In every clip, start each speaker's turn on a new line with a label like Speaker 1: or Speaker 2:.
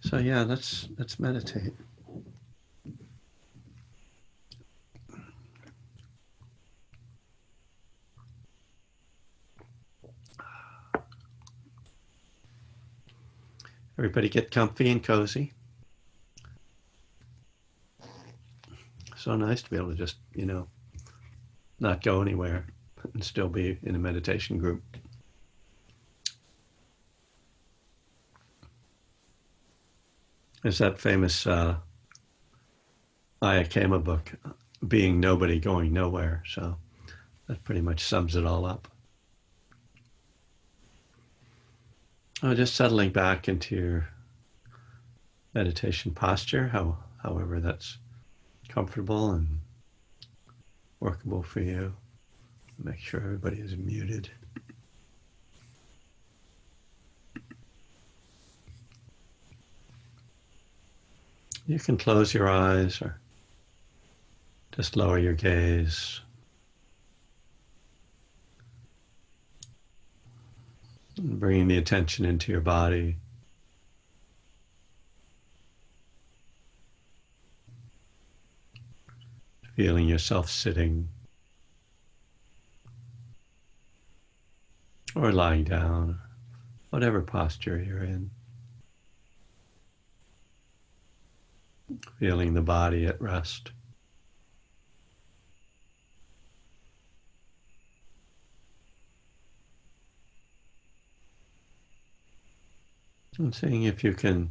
Speaker 1: So yeah, let's meditate. Everybody get comfy and cozy. So nice to be able to just, not go anywhere and still be in a meditation group. There's that famous Ayakema book, Being Nobody, Going Nowhere. So that pretty much sums it all up. Oh, just settling back into your meditation posture, however that's comfortable and workable for you. Make sure everybody is muted. You can close your eyes or just lower your gaze. And bringing the attention into your body. Feeling yourself sitting or lying down, whatever posture you're in. Feeling the body at rest. And seeing if you can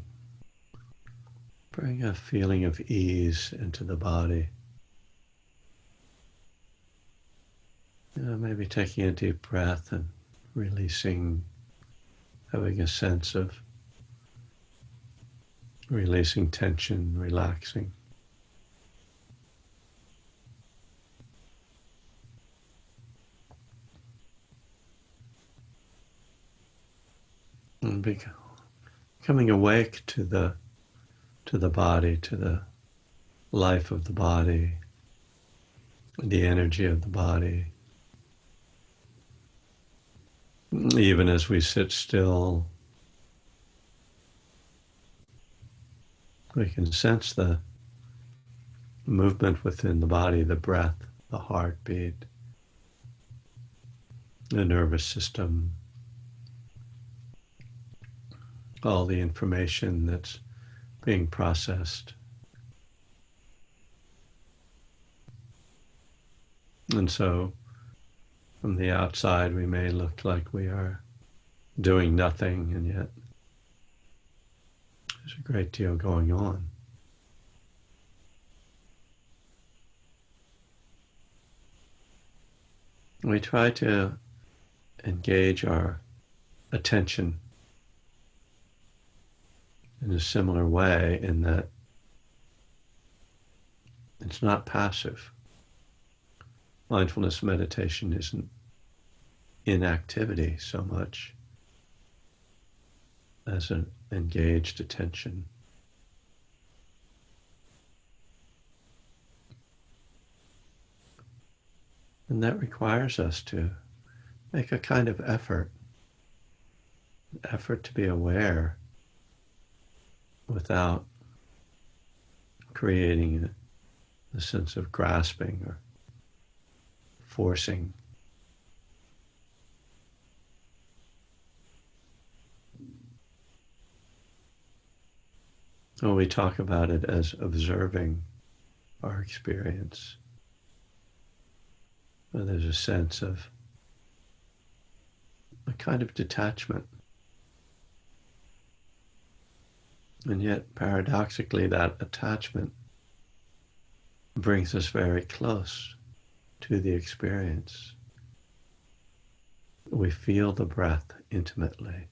Speaker 1: bring a feeling of ease into the body. Maybe taking a deep breath and releasing, having a sense of releasing tension, relaxing. And becoming awake to the body, to the life of the body, the energy of the body. Even as we sit still, we can sense the movement within the body, the breath, the heartbeat, the nervous system, all the information that's being processed. And so from the outside, we may look like we are doing nothing, and yet there's a great deal going on. We try to engage our attention in a similar way in that it's not passive. Mindfulness meditation isn't inactivity so much as an engaged attention. And that requires us to make a kind of effort to be aware without creating a sense of grasping or forcing. When we talk about it as observing our experience, there's a sense of a kind of detachment. And yet, paradoxically, that attachment brings us very close to the experience. We feel the breath intimately.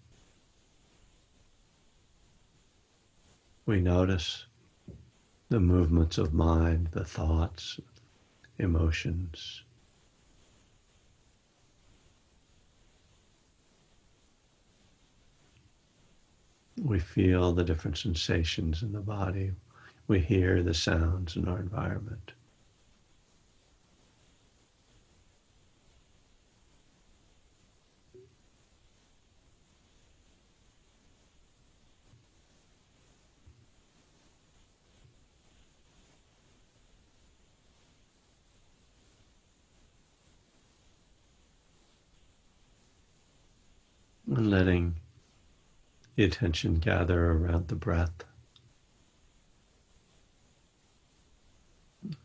Speaker 1: We notice the movements of mind, the thoughts, emotions. We feel the different sensations in the body. We hear the sounds in our environment. and letting the attention gather around the breath,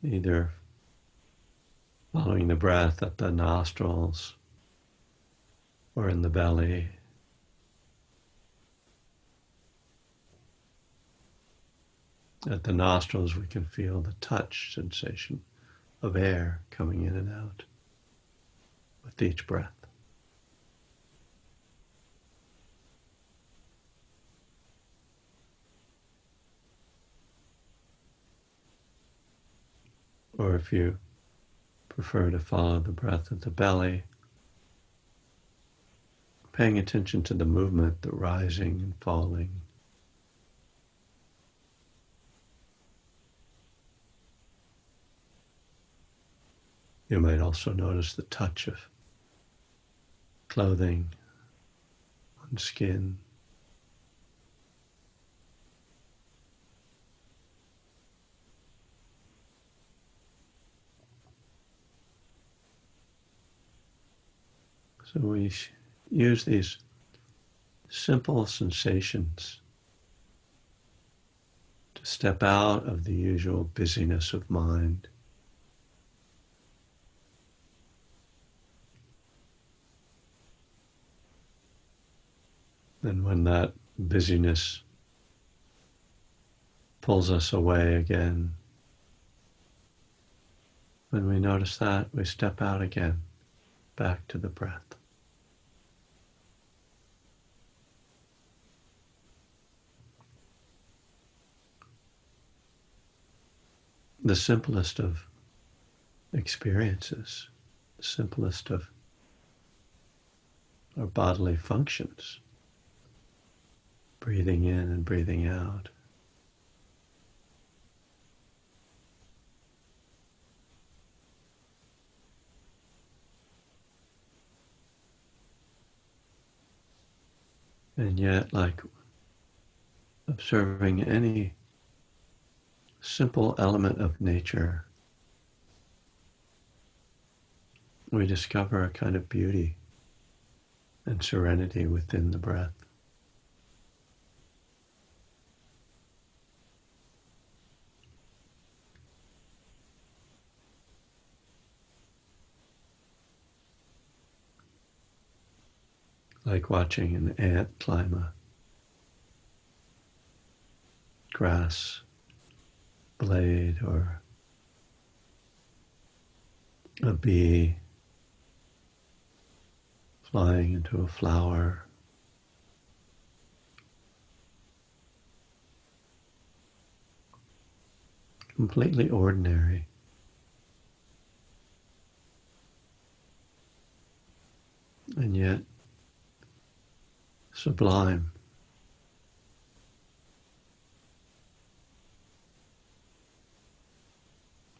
Speaker 1: either following the breath at the nostrils or in the belly. At the nostrils, we can feel the touch sensation of air coming in and out with each breath. Or if you prefer to follow the breath at the belly, paying attention to the movement, the rising and falling. You might also notice the touch of clothing on skin. So we use these simple sensations to step out of the usual busyness of mind. And when that busyness pulls us away again, when we notice that, we step out again, back to the breath. The simplest of experiences, the simplest of our bodily functions, breathing in and breathing out. And yet, like observing any simple element of nature, we discover a kind of beauty and serenity within the breath. Like watching an ant climb a grass blade, or a bee flying into a flower. Completely ordinary. And yet sublime.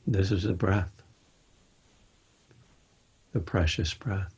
Speaker 1: This is the breath, the precious breath.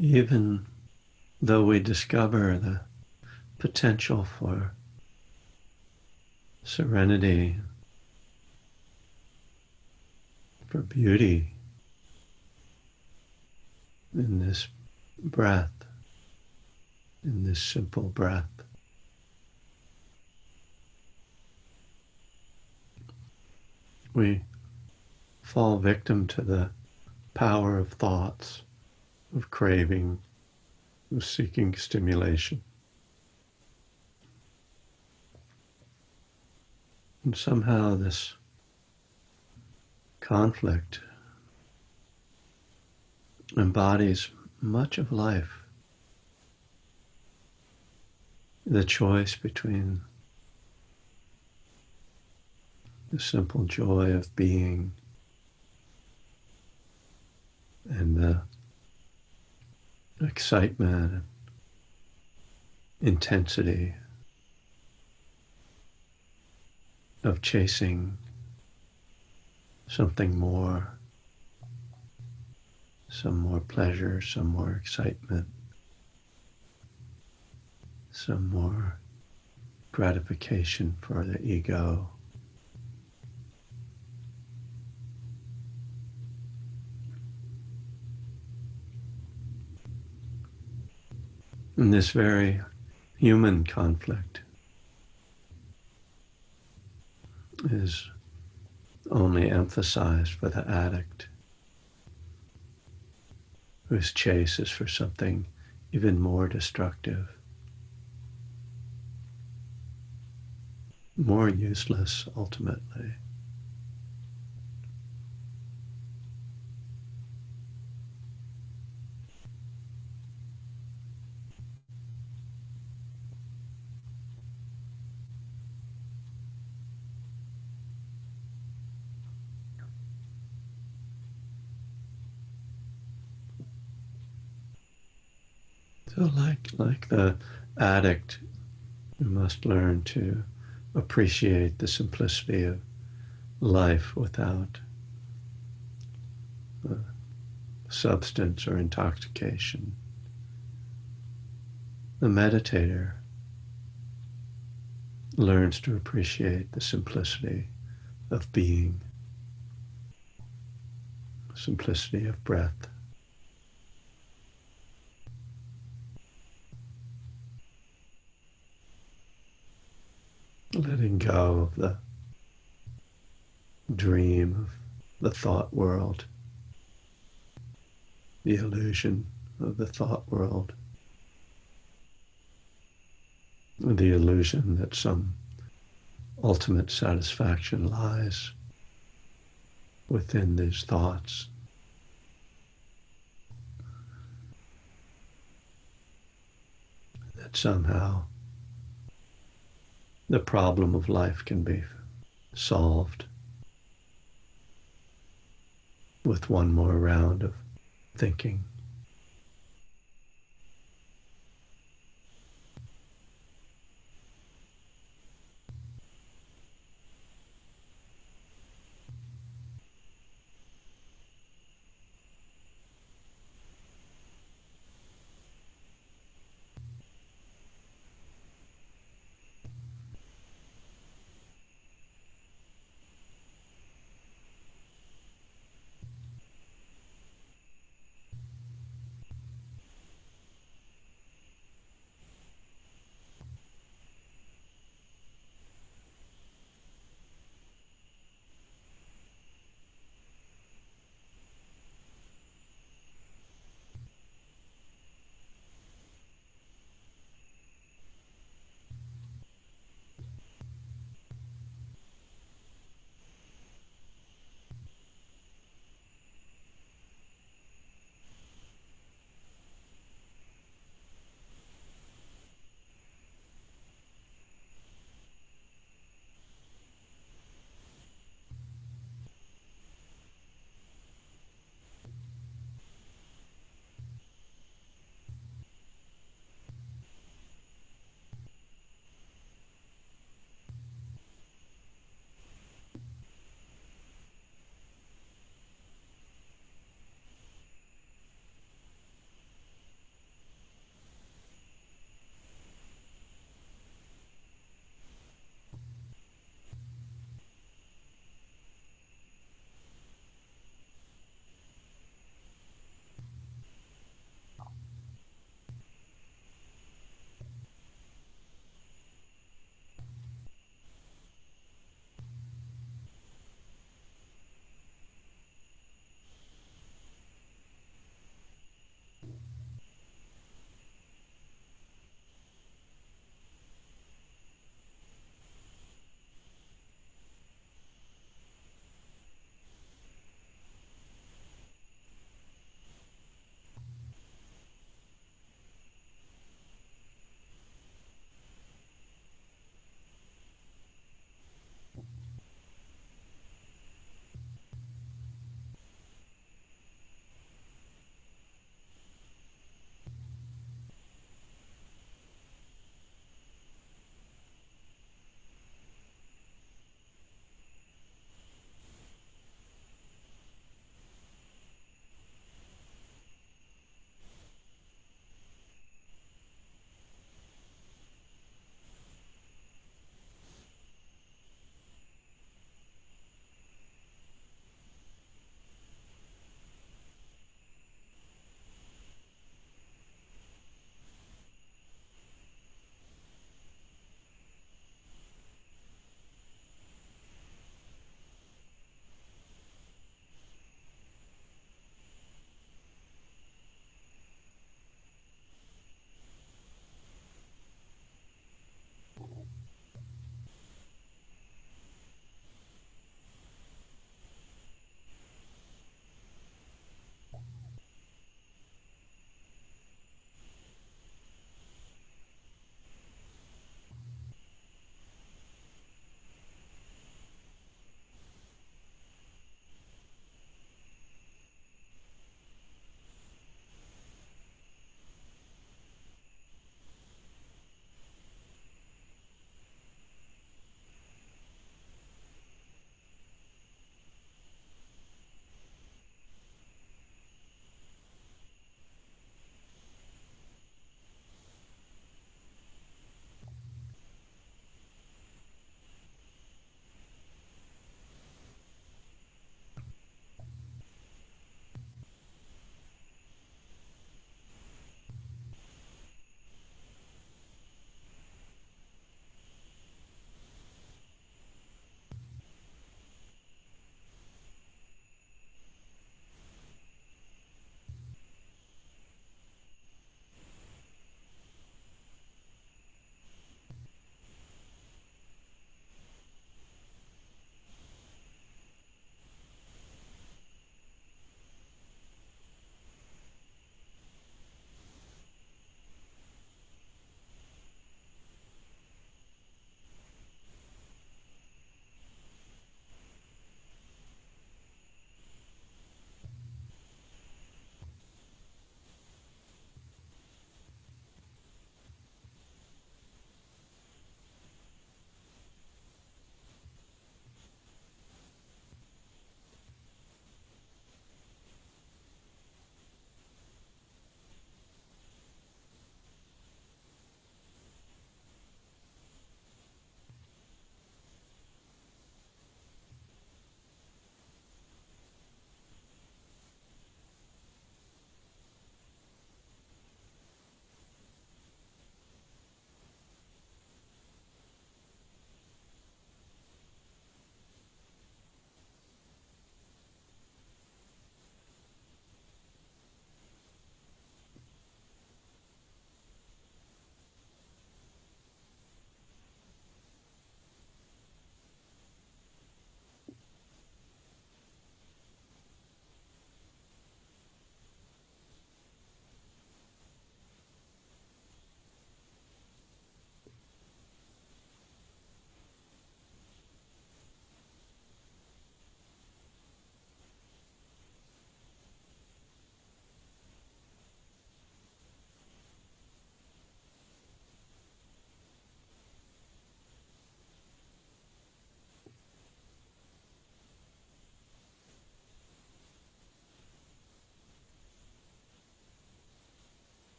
Speaker 1: Even though we discover the potential for serenity, for beauty in this breath, in this simple breath, we fall victim to the power of thoughts, of craving, of seeking stimulation. And somehow this conflict embodies much of life. The choice between the simple joy of being and the excitement and intensity of chasing something more, some more pleasure, some more excitement, some more gratification for the ego. And this very human conflict is only emphasized for the addict, whose chase is for something even more destructive, more useless ultimately. So like the addict, we must learn to appreciate the simplicity of life without substance or intoxication. The meditator learns to appreciate the simplicity of being, simplicity of breath. Letting go of the dream of the thought world, the illusion of the thought world, the illusion that some ultimate satisfaction lies within these thoughts. That somehow the problem of life can be solved with one more round of thinking.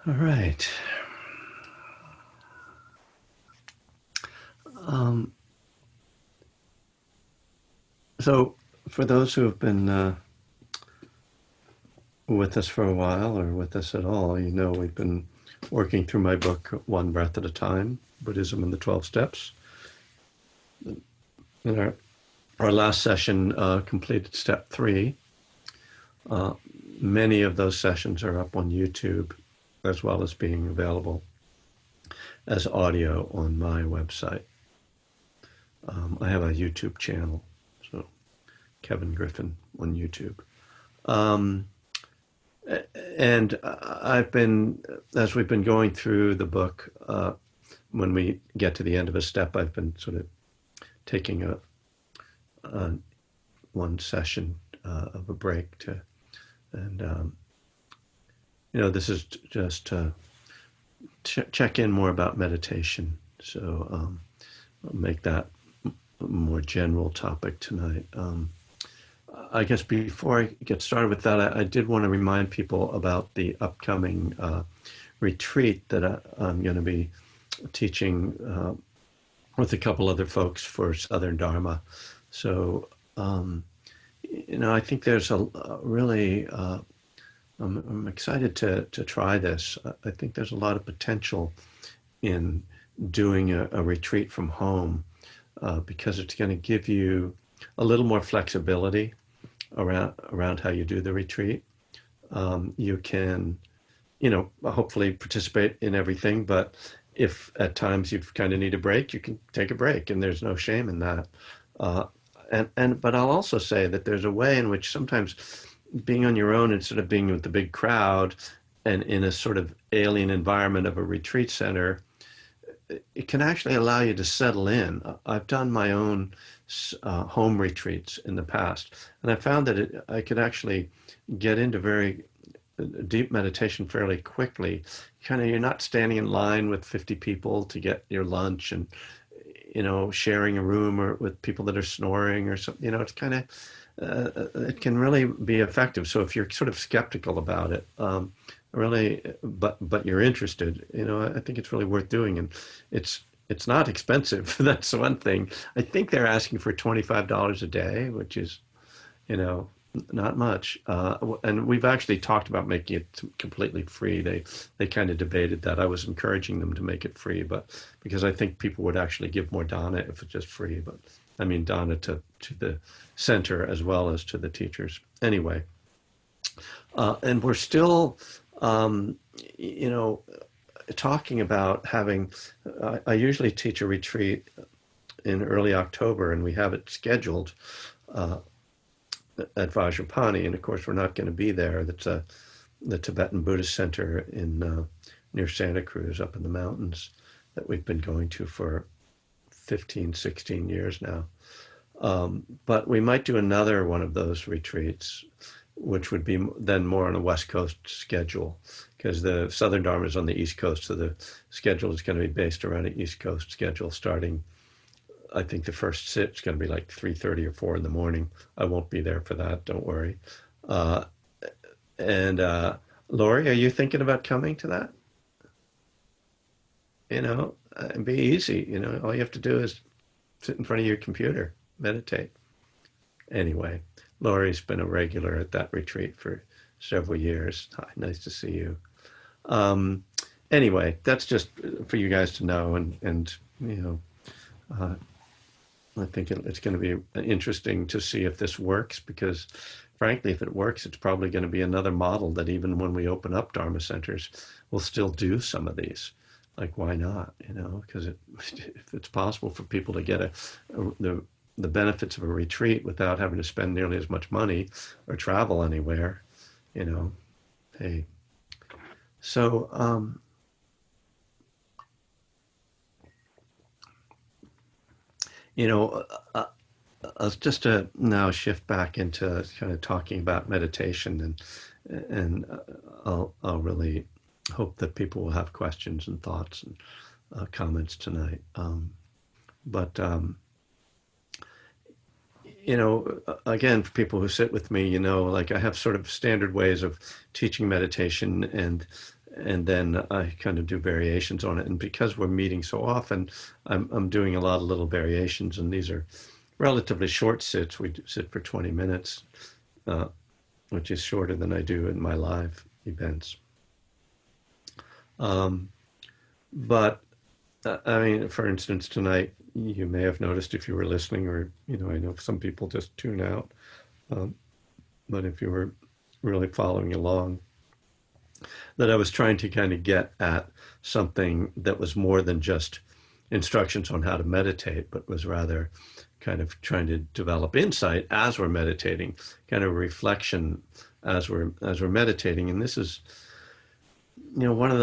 Speaker 1: All right. Um, so, for those who have been with us for a while or with us at all, you know we've been working through my book, One Breath at a Time, Buddhism and the 12 Steps. In our last session completed step 3. Uh, Many of those sessions are up on YouTube, as well as being available as audio on my website. I have a YouTube channel, so Kevin Griffin on YouTube. Um, and I've been, as we've been going through the book, when we get to the end of a step, I've been sort of taking a one session of a break to, and this is just to check in more about meditation. So I'll make that a more general topic tonight. I guess before I get started with that, I did want to remind people about the upcoming retreat that I'm going to be teaching with a couple other folks for Southern Dharma. So, I think there's a really, I'm excited to try this. I think there's a lot of potential in doing a retreat from home because it's going to give you a little more flexibility around how you do the retreat. You can, hopefully participate in everything, but if at times you kind of need a break, you can take a break, and there's no shame in that. Uh, but I'll also say that there's a way in which sometimes being on your own instead of being with the big crowd and in a sort of alien environment of a retreat center, it can actually allow you to settle in. I've done my own home retreats in the past, and I found that I could actually get into very deep meditation fairly quickly. Kind of, you're not standing in line with 50 people to get your lunch and, sharing a room or with people that are snoring or something. It's kind of, it can really be effective. So if you're sort of skeptical about it, really, but you're interested, I think it's really worth doing, and it's not expensive. That's one thing. I think they're asking for $25 a day, which is, you know, not much. And we've actually talked about making it completely free. They kind of debated that. I was encouraging them to make it free, but because I think people would actually give more dana if it's just free. But I mean dana to the center as well as to the teachers. Anyway, and we're still, um, you know, talking about having. I usually teach a retreat in early October, and we have it scheduled uh, at Vajrapani, and of course we're not going to be there. That's the Tibetan Buddhist Center in near Santa Cruz, up in the mountains, that we've been going to for 15, 16 years now. But we might do another one of those retreats, which would be then more on a West Coast schedule, because the Southern Dharma is on the East Coast, so the schedule is going to be based around an East Coast schedule starting. I think the first sit's going to be like 3:30 or 4 in the morning. I won't be there for that. Don't worry. Uh, and Lori, are you thinking about coming to that? It'd be easy. All you have to do is sit in front of your computer, meditate. Anyway, Lori's been a regular at that retreat for several years. Hi, nice to see you. Um, anyway, that's just for you guys to know, and uh, I think it's going to be interesting to see if this works, because frankly, if it works, it's probably going to be another model that even when we open up Dharma centers, we'll still do some of these. Like, why not? Because if it's possible for people to get the benefits of a retreat without having to spend nearly as much money or travel anywhere, you know, hey. So, you know, uh, just to now shift back into kind of talking about meditation, and I'll really hope that people will have questions and thoughts and comments tonight. But again, for people who sit with me, like I have sort of standard ways of teaching meditation, and and then I kind of do variations on it. And because we're meeting so often, I'm doing a lot of little variations, and these are relatively short sits. We sit for 20 minutes, uh, which is shorter than I do in my live events. Um, but I mean, for instance, tonight you may have noticed if you were listening, or I know some people just tune out. Um, but if you were really following along, that I was trying to kind of get at something that was more than just instructions on how to meditate, but was rather kind of trying to develop insight as we're meditating, kind of reflection as we're meditating. And this is, one of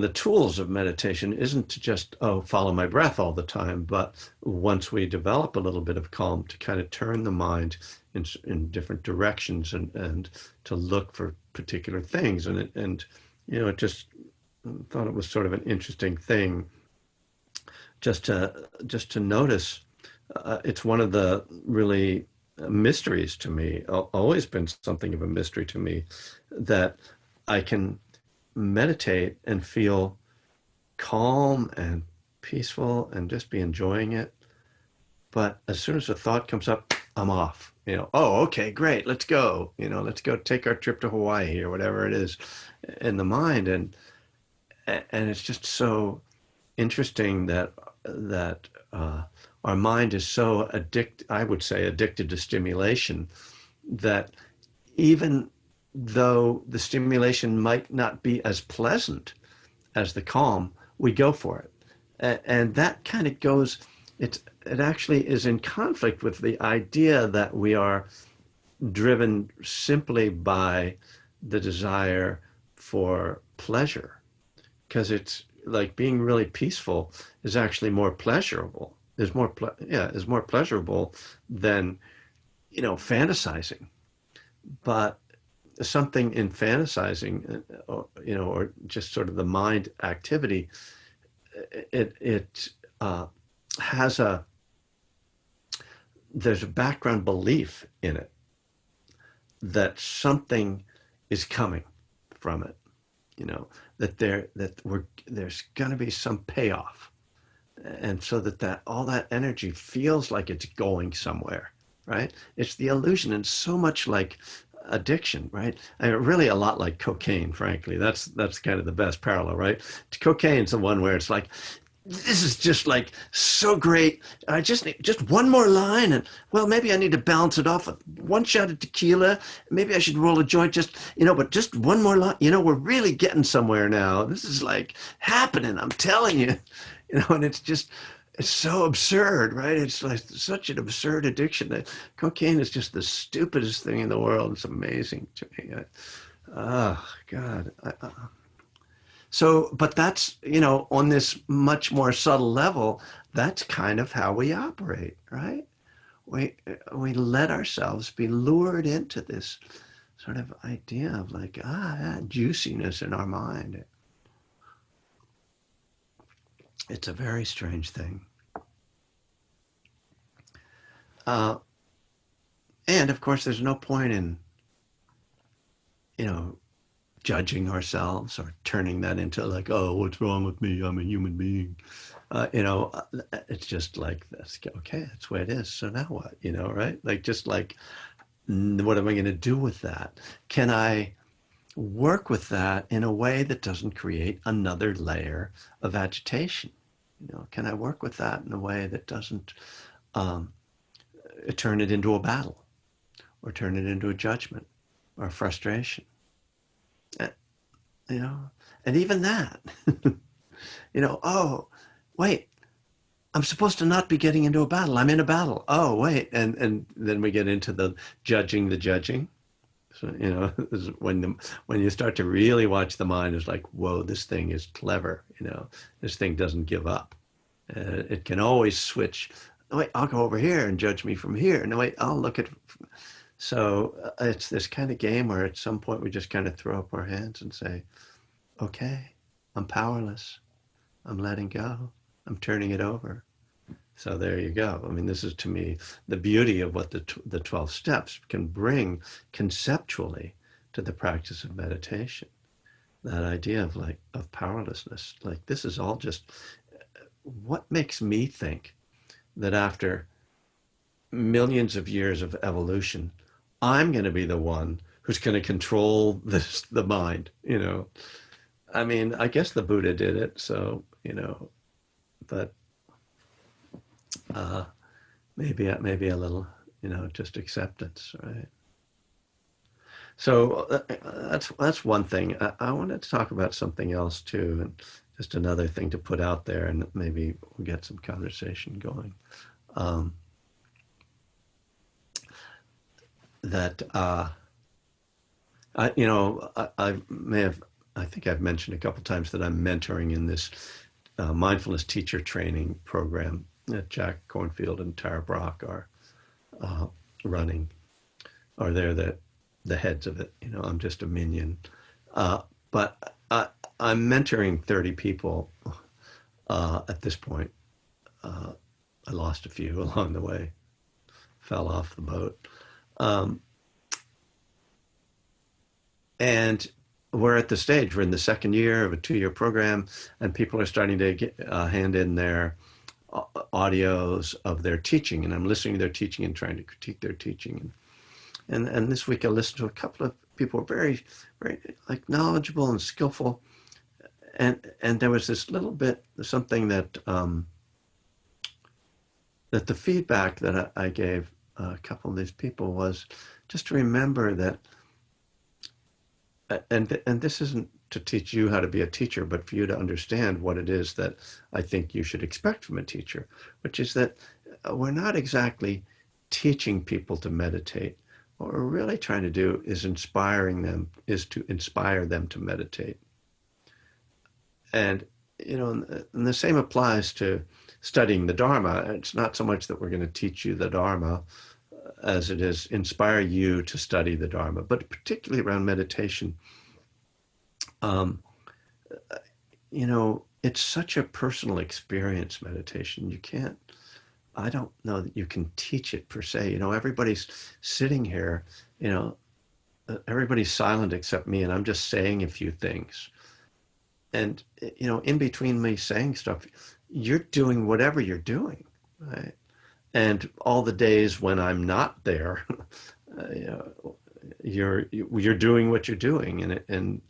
Speaker 1: the tools of meditation isn't to just follow my breath all the time, but once we develop a little bit of calm, to kind of turn the mind in different directions, and to look for particular things. It just thought it was sort of an interesting thing just to notice. It's one of the really mysteries to me, always been something of a mystery to me, that I can meditate and feel calm and peaceful and just be enjoying it. But as soon as a thought comes up, I'm off. Oh, okay, great, let's go. Let's go take our trip to Hawaii or whatever it is in the mind. And it's just so interesting that our mind is so I would say addicted to stimulation, that even though the stimulation might not be as pleasant as the calm, we go for it. And that kind of goes, it actually is in conflict with the idea that we are driven simply by the desire for pleasure, because it's like being really peaceful is actually more pleasurable, is more pleasurable than fantasizing. But something in fantasizing, or just sort of the mind activity, it has there's a background belief in it that something is coming from it, there's going to be some payoff, and so that all that energy feels like it's going somewhere, right? It's the illusion, and so much like addiction, right? I mean, really a lot like cocaine, frankly. That's kind of the best parallel, right? Cocaine's the one where it's like, this is just like so great. I just need just one more line, and well, maybe I need to balance it off with one shot of tequila. Maybe I should roll a joint, but just one more line. We're really getting somewhere now. This is like happening. I'm telling you, and it's so absurd, right? It's like such an absurd addiction. Cocaine is just the stupidest thing in the world. It's amazing to me. Oh God. So, but that's, on this much more subtle level, that's kind of how we operate, right? We let ourselves be lured into this sort of idea of like, juiciness in our mind. It's a very strange thing. And of course, there's no point in, judging ourselves or turning that into like, oh, what's wrong with me? I'm a human being. It's just like this. Okay, that's the way it is. So now what? Right? Like, just like, what am I going to do with that? Can I work with that in a way that doesn't create another layer of agitation? Can I work with that in a way that doesn't turn it into a battle, or turn it into a judgment or a frustration? And even that, oh, wait, I'm supposed to not be getting into a battle. I'm in a battle. Oh, wait. And then we get into the judging. So, this is when you start to really watch the mind, it's like, whoa, this thing is clever. This thing doesn't give up. It can always switch. Oh, wait, I'll go over here and judge me from here. No, wait, I'll look at. So it's this kind of game where at some point we just kind of throw up our hands and say, okay, I'm powerless. I'm letting go. I'm turning it over. So there you go. I mean, this is, to me, the beauty of what the 12 steps can bring conceptually to the practice of meditation. that idea of like of powerlessness. Like this is all just what makes me think that after millions of years of evolution, I'm going to be the one who's going to control the mind. I mean, I guess the Buddha did it, so but uh, maybe a little, just acceptance, right? So that's one thing. I wanted to talk about something else too, and just another thing to put out there, and maybe we'll get some conversation going. Um, that I may have, I think I've mentioned a couple times that I'm mentoring in this mindfulness teacher training program that Jack Cornfield and Tara Brock are uh, running, or they're the heads of it. I'm just a minion. But I'm mentoring 30 people at this point. Uh, I lost a few along the way, fell off the boat. Um, and we're at the stage, we're in the second year of a 2-year program, and people are starting to hand in their audios of their teaching. And I'm listening to their teaching and trying to critique their teaching. And this week I listened to a couple of people who were very, very like knowledgeable and skillful. And there was this little bit, something that the feedback that I gave a couple of these people was just to remember that, and this isn't to teach you how to be a teacher, but for you to understand what it is that I think you should expect from a teacher, which is that we're not exactly teaching people to meditate. What we're really trying to do is to inspire them to meditate. And and the same applies to studying the Dharma. It's not so much that we're going to teach you the Dharma as it is inspire you to study the Dharma, but particularly around meditation. Um, it's such a personal experience, meditation. I don't know that you can teach it per se. Everybody's sitting here, everybody's silent except me, and I'm just saying a few things. And, in between me saying stuff, you're doing whatever you're doing, right? And all the days when I'm not there, you're doing what you're doing, and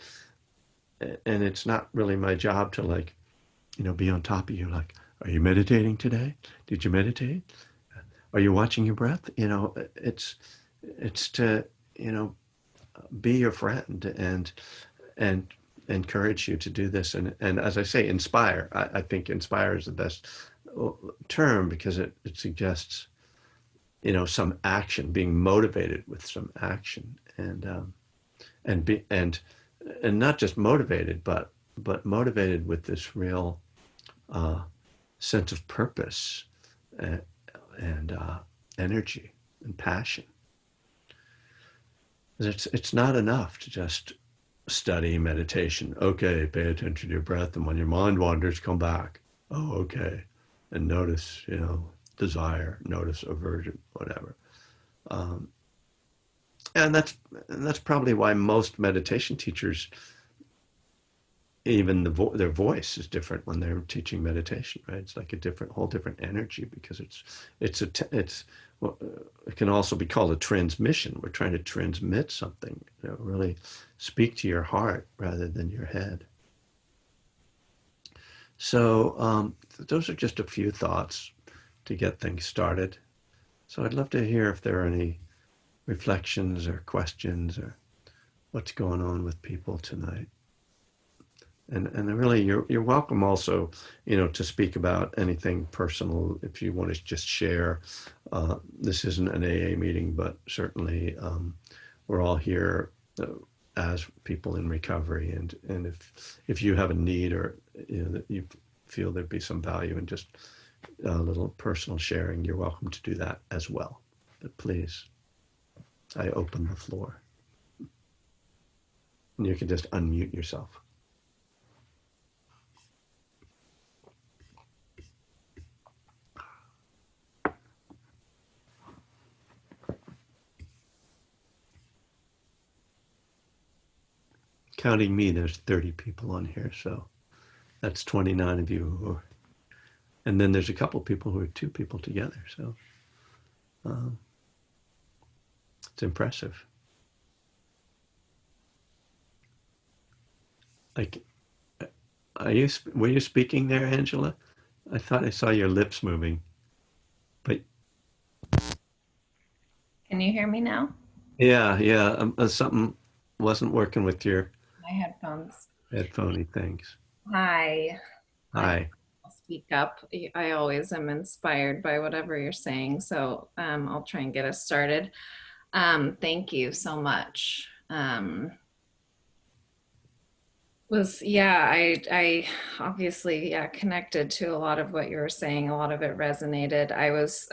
Speaker 1: it's not really my job to like be on top of you. Like, are you meditating today? Did you meditate? Are you watching your breath? It's to be your friend and encourage you to do this, and as I say, inspire. I think inspire is the best term because it suggests some action, being motivated with some action, and be and not just motivated, but motivated with this real uh, sense of purpose and energy and passion. It's not enough to just study meditation. Okay, pay attention to your breath, and when your mind wanders, come back. Oh, okay, and notice, desire, notice aversion, whatever. Um, and that's probably why most meditation teachers, even their voice is different when they're teaching meditation, right? It's like whole different energy because it's well, it can also be called a transmission. We're trying to transmit something, really speak to your heart rather than your head. So those are just a few thoughts to get things started. So I'd love to hear if there are any reflections or questions or what's going on with people tonight. And really, you're welcome also, to speak about anything personal if you want to just share. This isn't an AA meeting, but certainly we're all here as people in recovery, and if you have a need or that you feel there'd be some value in just a little personal sharing, you're welcome to do that as well. But please, I open the floor, and you can just unmute yourself. counting me, there's 30 people on here, so that's 29 of you. And then there's a couple people who are two people together, so um, it's impressive. Like, were you speaking there, Angela? I thought I saw your lips moving, but
Speaker 2: Can you hear me now?
Speaker 1: yeah, yeah, something wasn't working with your
Speaker 2: My headphones.
Speaker 1: headphoney things.
Speaker 2: Hi. I
Speaker 1: Hi.
Speaker 2: will speak up. I always am inspired by whatever you're saying, so I'll try and get us started. Thank you so much. Was yeah, I obviously connected to a lot of what you were saying. A lot of it resonated. I was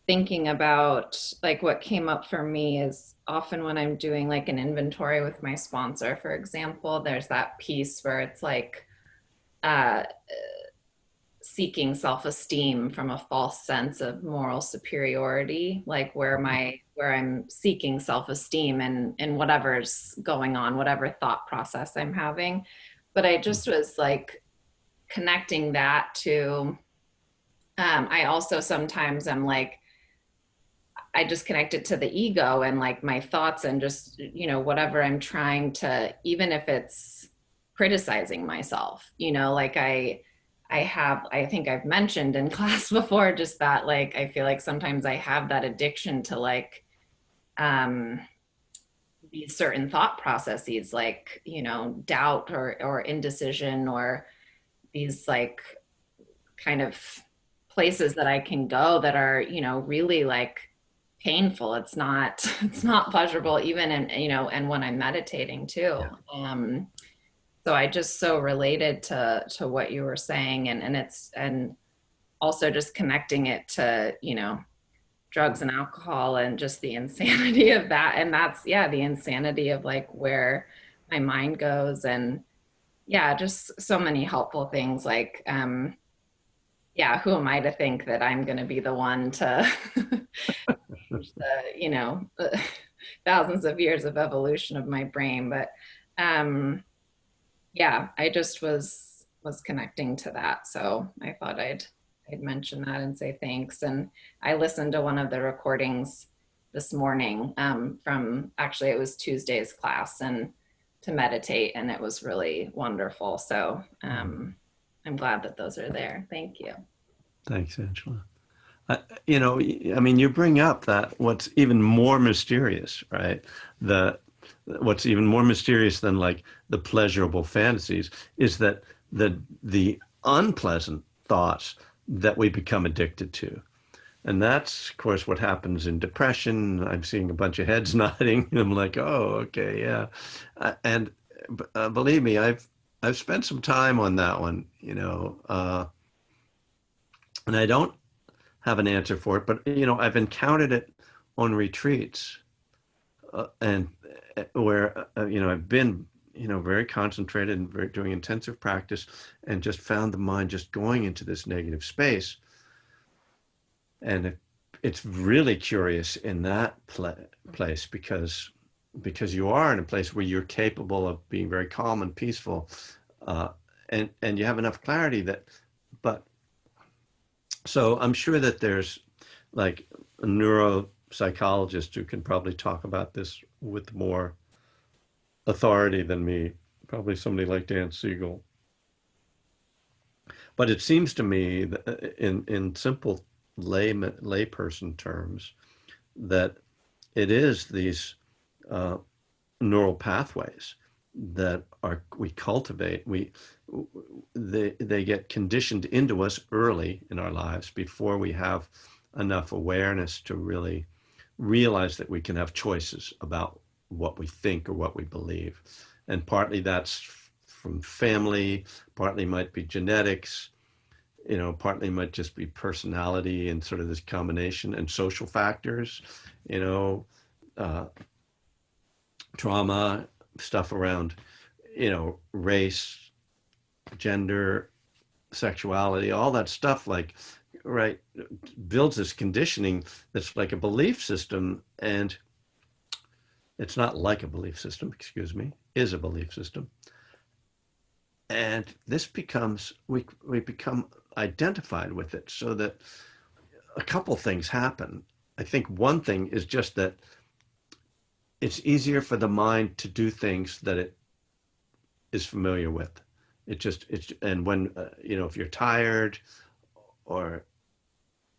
Speaker 2: thinking about like what came up for me is often when I'm doing like an inventory with my sponsor, for example, there's that piece where it's like uh, seeking self-esteem from a false sense of moral superiority, like where I'm seeking self-esteem and whatever's going on, whatever thought process I'm having. But I just was like connecting that to I also sometimes I'm like I just connect it to the ego and like my thoughts and just, whatever I'm trying to, even if it's criticizing myself, like I think I've mentioned in class before, just that, like, I feel like sometimes I have that addiction to like, um, these certain thought processes, like, doubt or indecision or these like kind of places that I can go that are, really like painful. It's not pleasurable even and when I'm meditating too.
Speaker 1: Yeah.
Speaker 2: So I just so related to what you were saying and also just connecting it to, drugs and alcohol and just the insanity of that. And that's the insanity of like where my mind goes and just so many helpful things like who am I to think that I'm going to be the one to change the thousands of years of evolution of my brain? But um, I just was connecting to that, so I thought I'd mention that and say thanks. And I listened to one of the recordings this morning from actually it was Tuesday's class and to meditate, and it was really wonderful. So I'm glad that those are there. Thank you.
Speaker 1: Thanks, Angela. I mean, you bring up that what's even more mysterious, right? The what's even more mysterious than like the pleasurable fantasies is that the unpleasant thoughts that we become addicted to. And that's, of course, what happens in depression. I'm seeing a bunch of heads nodding. And I'm like, oh, okay, yeah. And believe me, I've spent some time on that one, and I don't have an answer for it, but I've encountered it on retreats, and where I've been very concentrated and doing intensive practice, and just found the mind just going into this negative space, and it's really curious in that place because you are in a place where you're capable of being very calm and peaceful, uh, and you have enough clarity that, but so I'm sure that there's like a neuropsychologist who can probably talk about this with more authority than me, probably somebody like Dan Siegel. But it seems to me that in simple layperson terms that it is these uh, neural pathways that are we cultivate they get conditioned into us early in our lives before we have enough awareness to really realize that we can have choices about what we think or what we believe. And partly that's from family, partly might be genetics, partly might just be personality and sort of this combination, and social factors, you know, uh, trauma, stuff around, race, gender, sexuality, all that stuff, like, right, builds this conditioning that's like a belief system. And It's not like a belief system, excuse me, is a belief system. And this becomes, we become identified with it, so that a couple things happen. I think one thing is just that it's easier for the mind to do things that it is familiar with. And when, if you're tired, or,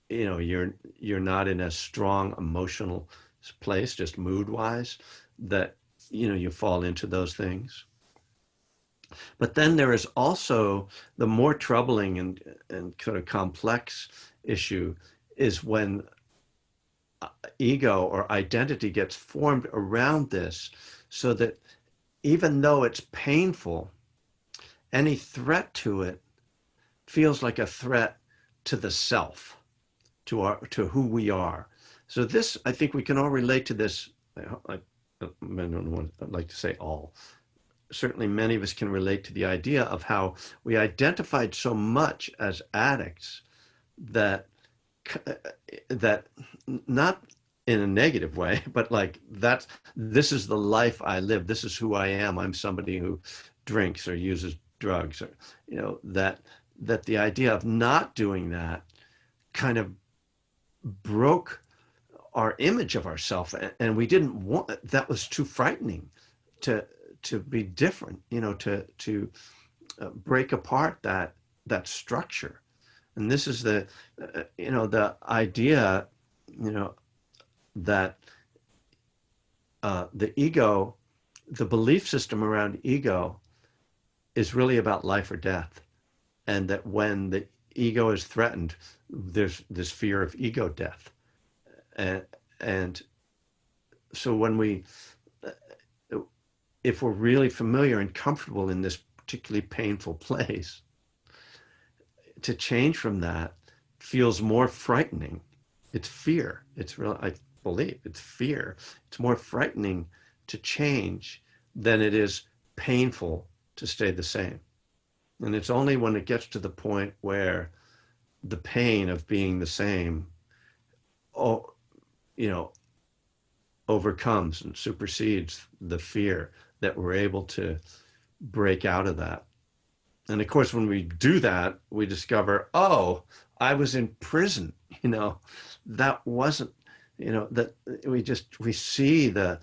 Speaker 1: you're not in a strong emotional place, just mood wise, that, you fall into those things. But then there is also the more troubling and sort of complex issue, is when ego or identity gets formed around this, so that even though it's painful, any threat to it feels like a threat to the self, to who we are. So this, I think we can all relate to this. I don't want, I'd like to say all. Certainly, many of us can relate to the idea of how we identified so much as addicts, that that not in a negative way, but like, that's, this is the life I live. This is who I am. I'm somebody who drinks or uses drugs, or, that the idea of not doing that kind of broke our image of ourselves, and we didn't want, that was too frightening to be different, to break apart that structure. And this is the idea, you know that the ego, the belief system around ego, is really about life or death, and that when the ego is threatened, there's this fear of ego death. And, and so when we, if we're really familiar and comfortable in this particularly painful place, to change from that feels more frightening. It's fear. It's real. I believe it's fear. It's more frightening to change than it is painful to stay the same. And it's only when it gets to the point where the pain of being the same, oh, you know, overcomes and supersedes the fear, that we're able to break out of that. And of course, when we do that, we discover, oh, I was in prison. That wasn't, that we see the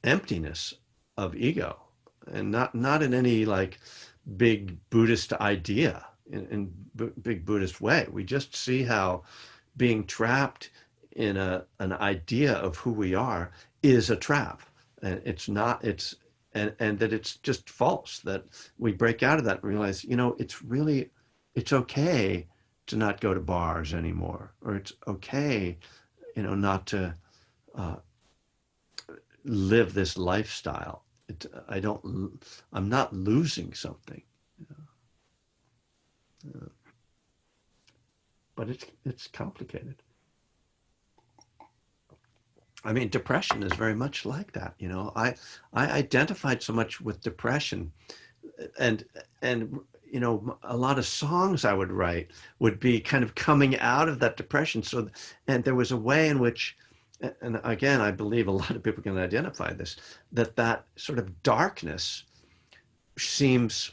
Speaker 1: emptiness of ego, and not in any like big Buddhist idea, in big Buddhist way. We just see how being trapped in an idea of who we are is a trap, and it's not, and that it's just false. That we break out of that and realize, it's okay to not go to bars anymore, or it's okay, not to uh, live this lifestyle. I'm not losing something. Uh, but it's complicated. I mean, depression is very much like that. I identified so much with depression, and and a lot of songs I would write would be kind of coming out of that depression. So, and there was a way in which, and again, I believe a lot of people can identify this, that sort of darkness seems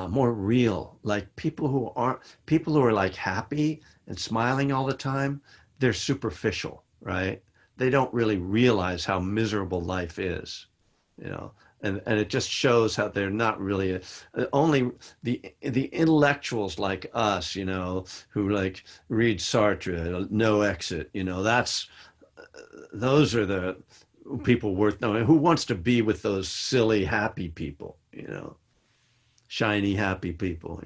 Speaker 1: more real. Like people who are like happy and smiling all the time, they're superficial, right? They don't really realize how miserable life is, you know. And it just shows how they're not really only the intellectuals like us, who like read Sartre, No Exit, those are the people worth knowing. Who wants to be with those silly happy people, shiny happy people.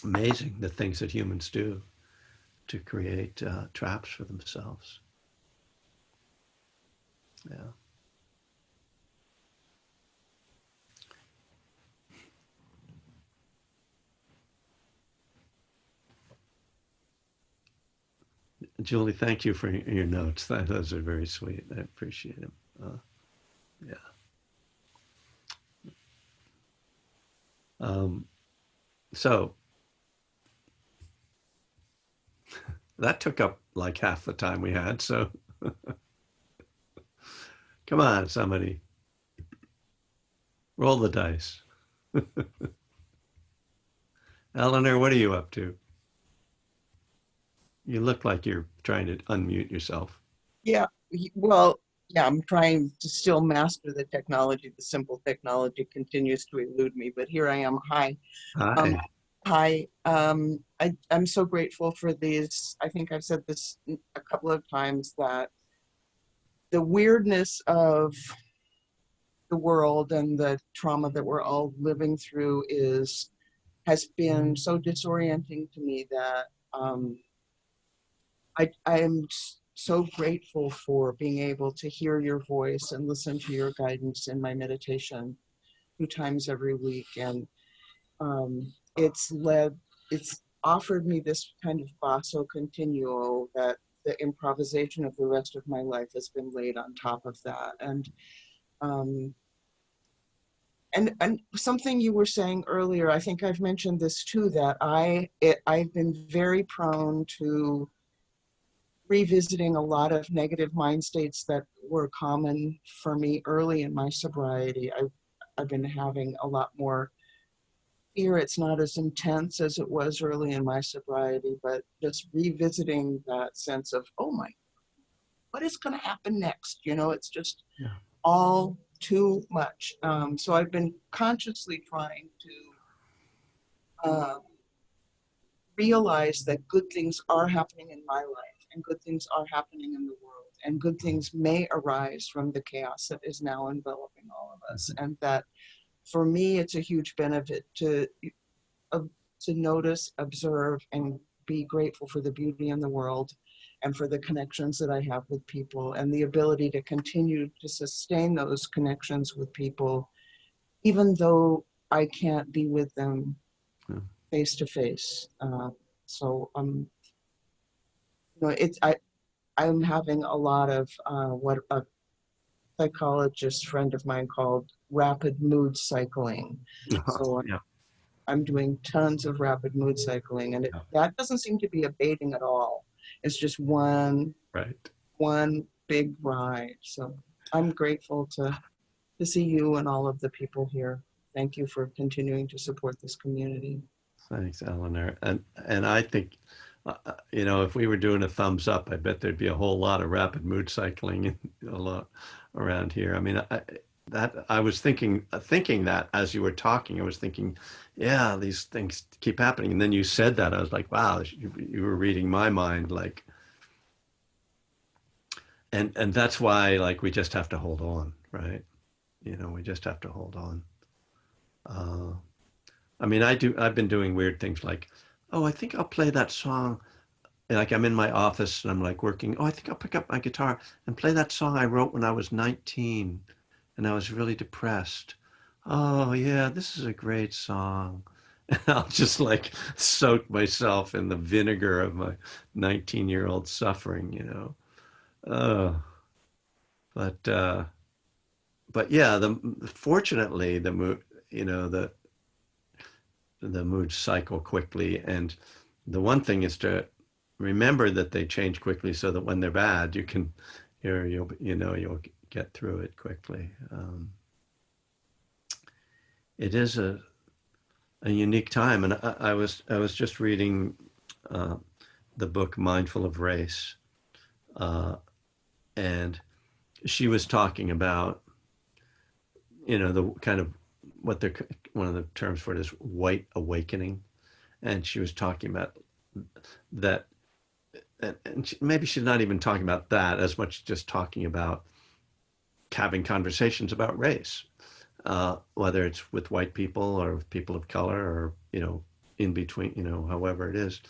Speaker 1: Amazing the things that humans do to create traps for themselves. Yeah. Julie, thank you for your notes. Those are very sweet. I appreciate them. Yeah. Um, so That took up like half the time we had. So come on, somebody, roll the dice. Eleanor, what are you up to? You look like you're trying to unmute yourself.
Speaker 3: Yeah, well, yeah, I'm trying to still master the technology. The simple technology continues to elude me, but here I am. Hi. Um,
Speaker 1: Hi.
Speaker 3: hi. I'm so grateful for these. I think I've said this a couple of times that the weirdness of the world and the trauma that we're all living through is has been so disorienting to me that I am so grateful for being able to hear your voice and listen to your guidance in my meditation 2 times every week. And it's led, it's offered me this kind of basso continuo that the improvisation of the rest of my life has been laid on top of that. Um, and something you were saying earlier, I think I've mentioned this too, that I've been very prone to revisiting a lot of negative mind states that were common for me early in my sobriety. I've been having a lot more fear. It's not as intense as it was early in my sobriety, but just revisiting that sense of, oh my, what is going to happen next? You know, it's just
Speaker 1: Yeah.
Speaker 3: all too much. So I've been consciously trying to realize that good things are happening in my life and good things are happening in the world and good things may arise from the chaos that is now enveloping all of us,
Speaker 1: Mhm.
Speaker 3: and that for me it's a huge benefit uh, to notice, observe, and be grateful for the beauty in the world and for the connections that I have with people and the ability to continue to sustain those connections with people even though I can't be with them
Speaker 1: Yeah.
Speaker 3: face to face. So you know, I'm having a lot of what a psychologist friend of mine called rapid mood cycling. So
Speaker 1: Yeah.
Speaker 3: I'm doing tons of rapid mood cycling, and
Speaker 1: Yeah.
Speaker 3: that doesn't seem to be abating at all. It's just
Speaker 1: Right.
Speaker 3: one big ride. So I'm grateful to see you and all of the people here. Thank you for continuing to support this community.
Speaker 1: Thanks, Eleanor. And I think, if we were doing a thumbs up, I bet there'd be a whole lot of rapid mood cycling a lot around here. I mean, I was thinking that as you were talking, I was thinking, yeah, these things keep happening. And then you said that, I was like, wow, you were reading my mind, like, and that's why, like, we just have to hold on, right? We just have to hold on. Uh, I mean, I've been doing weird things like, oh, I think I'll play that song. Like I'm in my office and I'm like working. Oh, I think I'll pick up my guitar and play that song I wrote when I was 19 and I was really depressed. Oh, yeah, this is a great song. And I'll just like soak myself in the vinegar of my 19-year-old suffering. Uh, but uh, but yeah, fortunately the mood, the mood cycle quickly. And the one thing is to remember that they change quickly so that when they're bad, you'll get through it quickly. It is a unique time. And I was just reading uh, the book Mindful of Race. Uh, and she was talking about, the kind of what they're, one of the terms for it is white awakening. And she was talking about that, and maybe she's not even talking about that as much as just talking about having conversations about race, whether it's with white people or with people of color or, in between, however it is.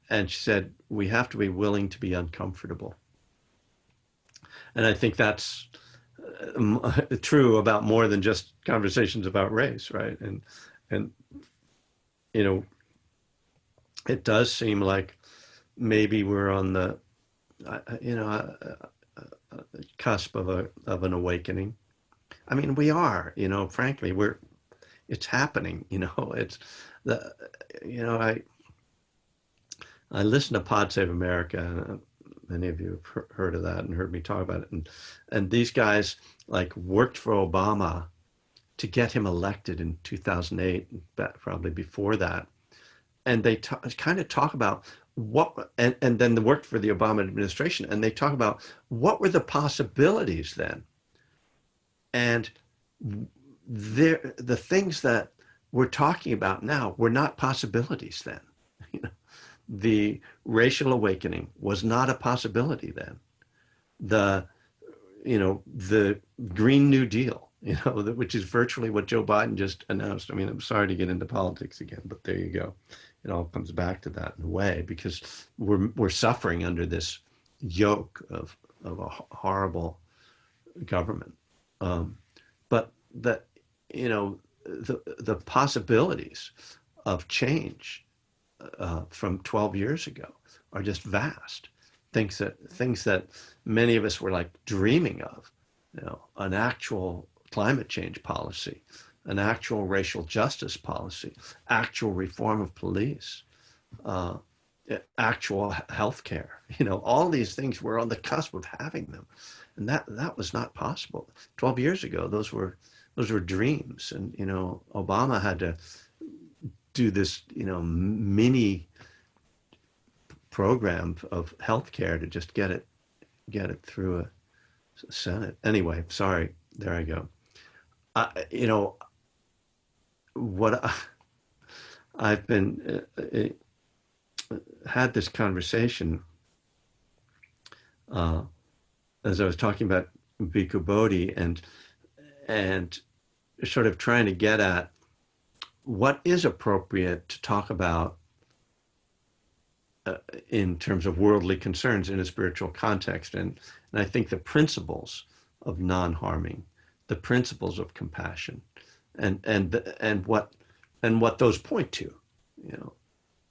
Speaker 1: And she said, we have to be willing to be uncomfortable. And I think that's true about more than just conversations about race, right? And, you know, it does seem like maybe we're on the, cusp of an awakening. I mean, we are, frankly, it's happening, it's the, I I listened to Pod Save America. And many of you have heard of that and heard me talk about it. And these guys like worked for Obama to get him elected in 2008, probably before that. And they kind of talk about and then they worked for the Obama administration, and they talk about what were the possibilities then. And the things that we're talking about now were not possibilities then. You know, the racial awakening was not a possibility then. The the Green New Deal, which is virtually what Joe Biden just announced. I mean, I'm sorry to get into politics again, but there you go. It all comes back to that in a way, because we're suffering under this yoke of a horrible government. But the possibilities of change from 12 years ago are just vast. Things that many of us were like dreaming of, an actual climate change policy, an actual racial justice policy, actual reform of police, uh, actual health care. All these things, were on the cusp of having them, and that was not possible 12 years ago. Those were dreams, and Obama had to do this mini program of healthcare to just get it through a Senate. Anyway, sorry. There I go. What I've been had this conversation as I was talking about Bhikkhu Bodhi, and sort of trying to get at what is appropriate to talk about in terms of worldly concerns in a spiritual context. And I think the principles of non-harming, the principles of compassion, and what those point to,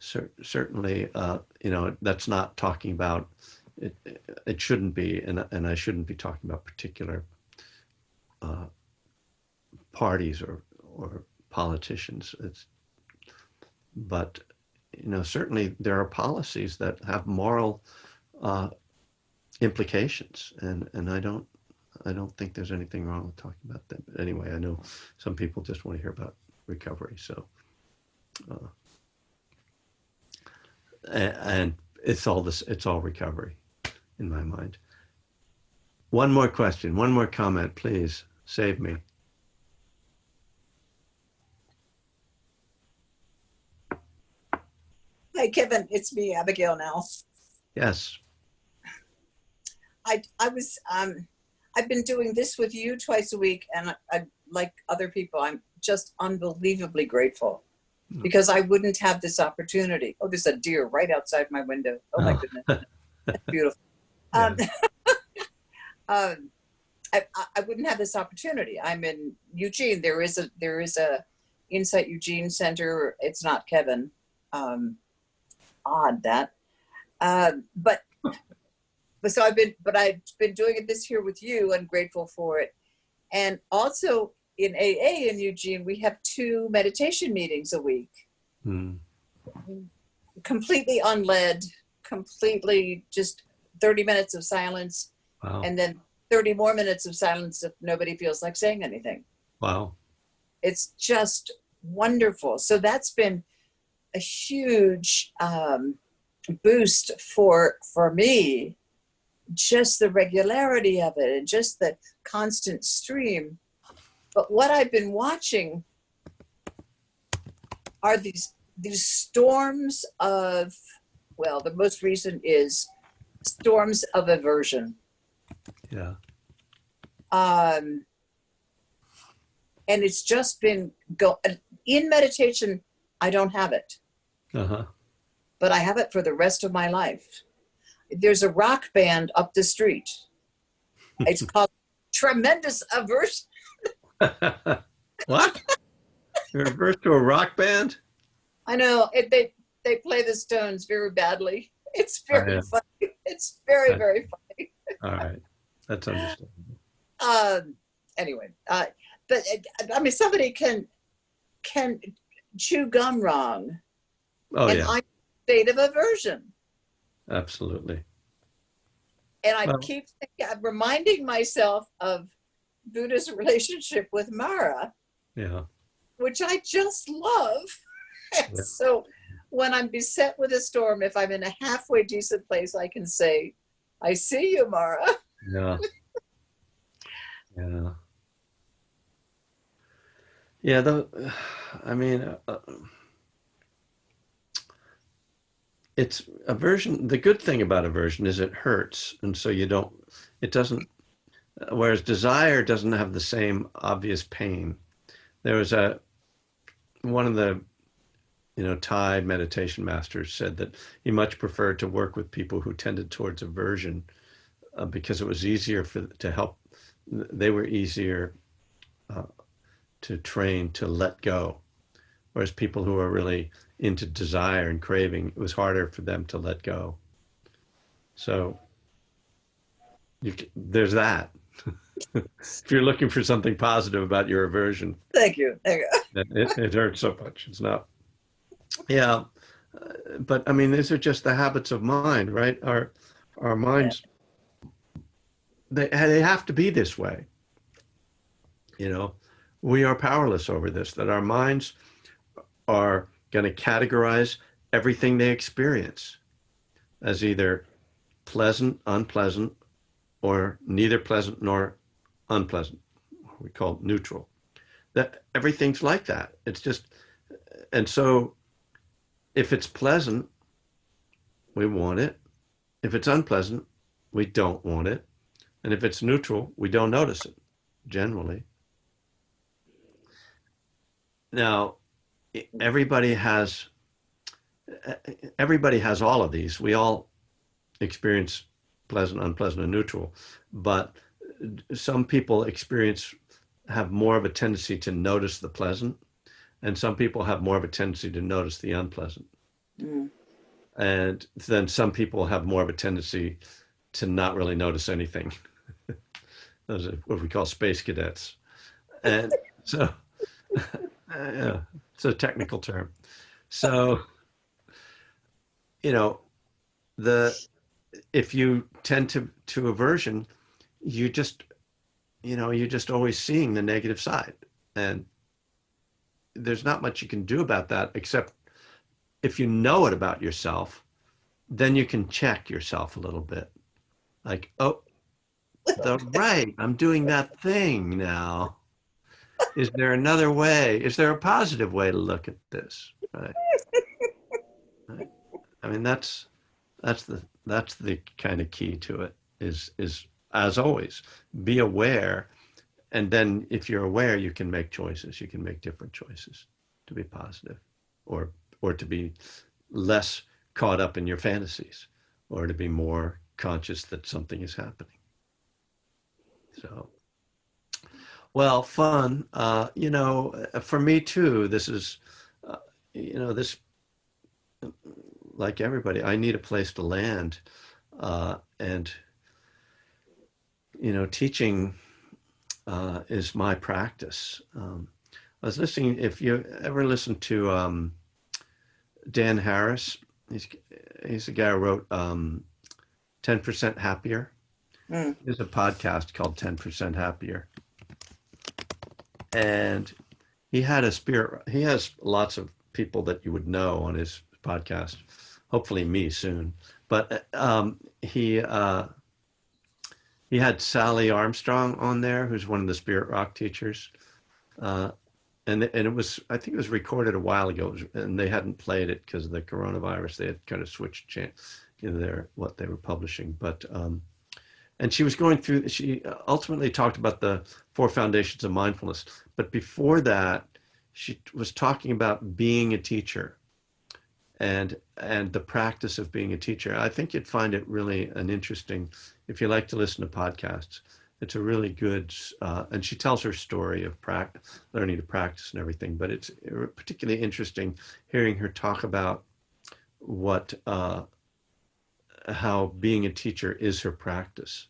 Speaker 1: certainly, that's not talking about it. It shouldn't be, and I shouldn't be talking about particular parties or politicians. But certainly there are policies that have moral implications, and I don't think there's anything wrong with talking about them. But anyway, I know some people just want to hear about recovery, so and it's all recovery in my mind. One more question, one more comment, please. Save me.
Speaker 4: Hi, Kevin. It's me, Abigail. Now,
Speaker 1: Yes.
Speaker 4: I've been doing this with you twice a week, and I like other people. I'm just unbelievably grateful because I wouldn't have this opportunity. Oh, there's a deer right outside my window. Oh my goodness, that's beautiful.
Speaker 1: Yeah.
Speaker 4: I wouldn't have this opportunity. I'm in Eugene. There is a Insight Eugene Center. It's not Kevin. Odd that, but so I've been doing it this year with you, and grateful for it. And also in AA in Eugene, we have 2 meditation meetings a week, completely unled, completely just 30 minutes of silence.
Speaker 1: Wow.
Speaker 4: And then 30 more minutes of silence if nobody feels like saying anything.
Speaker 1: Wow.
Speaker 4: It's just wonderful. So that's been a huge boost for me, just the regularity of it and just the constant stream. But what I've been watching are these storms of, well, the most recent is storms of aversion.
Speaker 1: Yeah.
Speaker 4: And it's just been in meditation. I don't have it.
Speaker 1: Uh-huh.
Speaker 4: But I have it for the rest of my life. There's a rock band up the street. It's called Tremendous Aversion.
Speaker 1: What? You're reversed to a rock band?
Speaker 4: I know. They play the Stones very badly. It's very funny. It's very, very funny.
Speaker 1: All right. That's understandable.
Speaker 4: Anyway, but I mean, somebody can chew gum wrong.
Speaker 1: Oh,
Speaker 4: and
Speaker 1: yeah.
Speaker 4: I'm in a state of aversion.
Speaker 1: Absolutely.
Speaker 4: And I
Speaker 1: Well,
Speaker 4: keep thinking, I'm reminding myself of Buddha's relationship with Mara,
Speaker 1: yeah.
Speaker 4: which I just love.
Speaker 1: Yeah.
Speaker 4: So when I'm beset with a storm, if I'm in a halfway decent place, I can say, I see you, Mara.
Speaker 1: Yeah. Yeah. Yeah. I mean, it's aversion. The good thing about aversion is it hurts. And so it doesn't, whereas desire doesn't have the same obvious pain. There was one of the, Thai meditation masters said that he much preferred to work with people who tended towards aversion because it was easier to help. They were easier uh, to train to let go. Whereas people who are really into desire and craving, it was harder for them to let go. So there's that. If you're looking for something positive about your aversion,
Speaker 4: Thank you. Thank you.
Speaker 1: it hurts so much. It's not. Yeah, but I mean, these are just the habits of mind, right? Our
Speaker 4: Yeah.
Speaker 1: minds, they have to be this way. You know, we are powerless over this. That our minds are going to categorize everything they experience as either pleasant, unpleasant, or neither pleasant nor unpleasant. We call it neutral. That everything's like that. It's just, and so if it's pleasant, we want it. If it's unpleasant, we don't want it. And if it's neutral, we don't notice it generally. Now, everybody has everybody has all of these. We all experience pleasant, unpleasant, and neutral, but some people have more of a tendency to notice the pleasant, and some people have more of a tendency to notice the unpleasant.
Speaker 4: Mm.
Speaker 1: And then some people have more of a tendency to not really notice anything. Those are what we call space cadets. And so, yeah, it's a technical term. So, you know, the if you tend to aversion, you just you're just always seeing the negative side, and there's not much you can do about that except if you know it about yourself, then you can check yourself a little bit. Like, oh, I'm doing that thing now. Is there another way? Is there a positive way to look at this? Right. Right. I mean, that's the kind of key to it is as always, be aware. And then if you're aware, you can make choices. You can make different choices to be positive or to be less caught up in your fantasies or to be more conscious that something is happening. So, well, fun. For me too, this is, uh, this, like everybody, I need a place to land. And, teaching is my practice. I was listening, if you ever listen to Dan Harris, he's the guy who wrote 10% Happier.
Speaker 4: Mm.
Speaker 1: There's a podcast called 10% Happier. And he has lots of people that you would know on his podcast, hopefully me soon. But he had Sally Armstrong on there, who's one of the Spirit Rock teachers. Uh, and it was, I think it was recorded a while ago, and they hadn't played it because of the coronavirus. They had kind of switched what they were publishing. But and she was going through. She ultimately talked about the four foundations of mindfulness. But before that, she was talking about being a teacher and the practice of being a teacher. I think you'd find it really an interesting, if you like to listen to podcasts. It's a really good, and she tells her story of learning to practice and everything. But it's particularly interesting hearing her talk about what how being a teacher is her practice.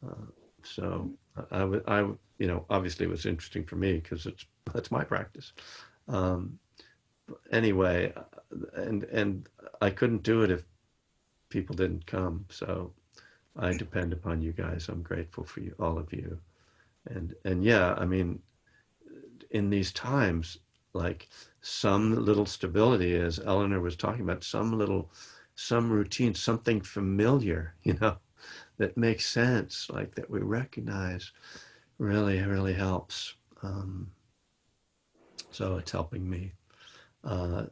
Speaker 1: Uh, so obviously it was interesting for me because that's my practice. Um, anyway, and I couldn't do it if people didn't come. So I depend upon you guys. I'm grateful for you, all of you. And yeah, I mean, in these times, like some little stability, as Eleanor was talking about, some routine, something familiar, that makes sense, like that we recognize, really helps. So it's helping me. Uh,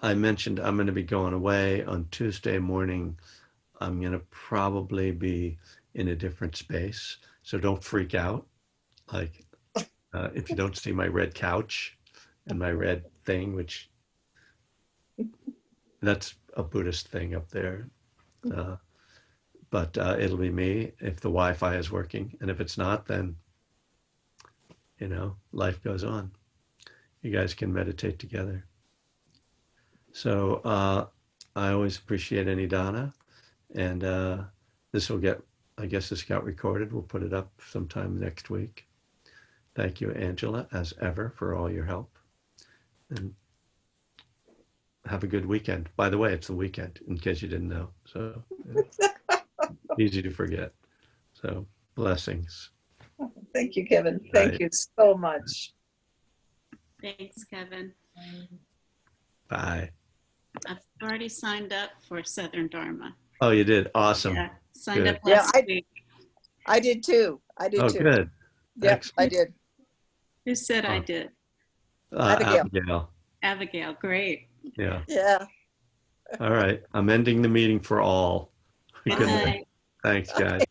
Speaker 1: I mentioned I'm going to be going away on Tuesday morning. I'm going to probably be in a different space. So don't freak out. Like, if you don't see my red couch and my red thing, which that's a Buddhist thing up there. Uh, but it'll be me if the Wi-Fi is working. And if it's not, then, life goes on. You guys can meditate together. So I always appreciate any Dana. And I guess this got recorded. We'll put it up sometime next week. Thank you, Angela, as ever, for all your help. And have a good weekend. By the way, it's the weekend, in case you didn't know. So easy to forget. So blessings.
Speaker 4: Thank you, Kevin. Thank you so much.
Speaker 5: Thanks, Kevin.
Speaker 1: Bye.
Speaker 5: I've already signed up for Southern Dharma.
Speaker 1: Oh, you did? Awesome.
Speaker 5: Yeah, signed
Speaker 1: Good.
Speaker 5: up last week.
Speaker 4: I did too.
Speaker 1: Oh, good.
Speaker 4: Yep,
Speaker 1: Excellent.
Speaker 4: I did.
Speaker 5: Who said I did?
Speaker 1: Abigail.
Speaker 5: Abigail, great.
Speaker 1: Yeah.
Speaker 4: Yeah.
Speaker 1: All right. I'm ending the meeting for all.
Speaker 5: Good
Speaker 1: Good night.
Speaker 5: night.
Speaker 1: Thanks, guys.